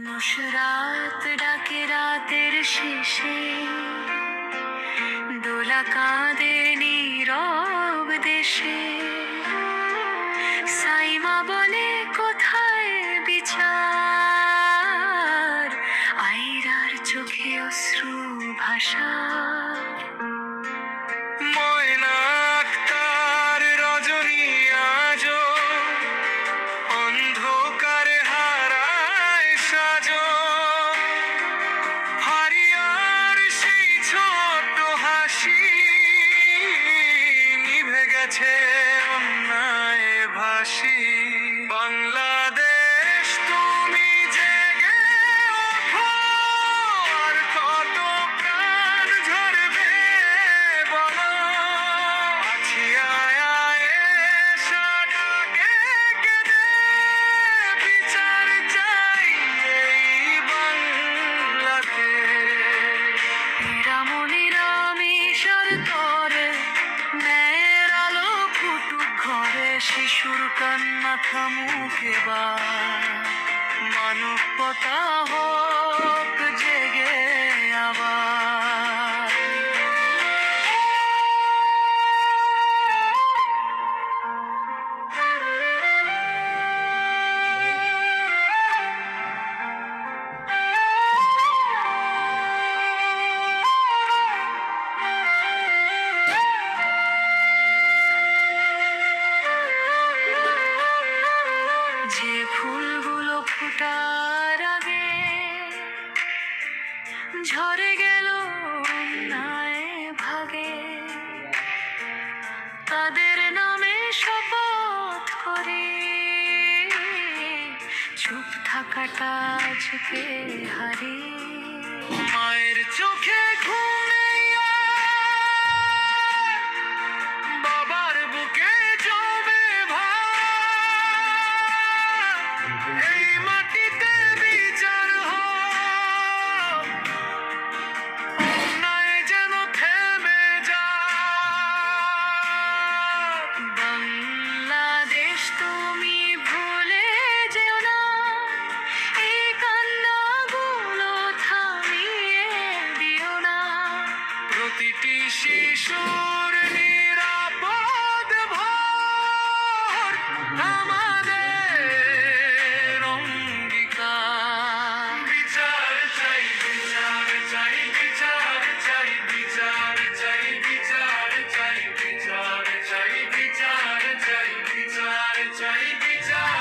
নুসরাত ডাকে রাতের শেষে, দোলা কাঁদে নীরব দেশে। সাইমা বলে কোথায় বিচার, আইরার চোখে অশ্রু ভাষা। ময়না আক্তার রজনী আজো অন্ধকারে হারায় সাজো। হারিয়ার সেই ছোট হাসি নিভে গেছে অন্যায় ভাসি। বাংলাদেশ তুমি জেগে ওঠো, আর কত প্রাণ ঝরবে বলো। আছি আয় আয় এসা ডাকে কেঁদে, বিচার চাই এই বাংলাতে। হীরামণিরা মিশর করে, ন্যায়ের আলো ফুটুক ঘরে। শিশুর কান্না থামুক এবার, মানবতা হোক জেগে আবার। যে ফুলগুলো ফোটার আগে ঝরে গেল অন্যায় ভাগে, তাদের নামে শপথ করি চুপ থাকাটা আজকে হারি। মায়ের চোখে ঘুম নেই আর, বাবার বুকে জমে ভার। এই মাটিতে বিচার হোক, অন্যায় যেন থেমে যাক। বাংলাদেশ তুমি ভুলে যেও না, এই কান্নাগুলো থামিয়ে দিও না। প্রতিটি শিশুর নিরাপদ ভোর আমাদের অঙ্গীকার। বিচার চাই, বিচার চাই, বিচার চাই, বিচার চাই, বিচার চাই, বিচার চাই, বিচার চাই, বিচার চাই, বিচার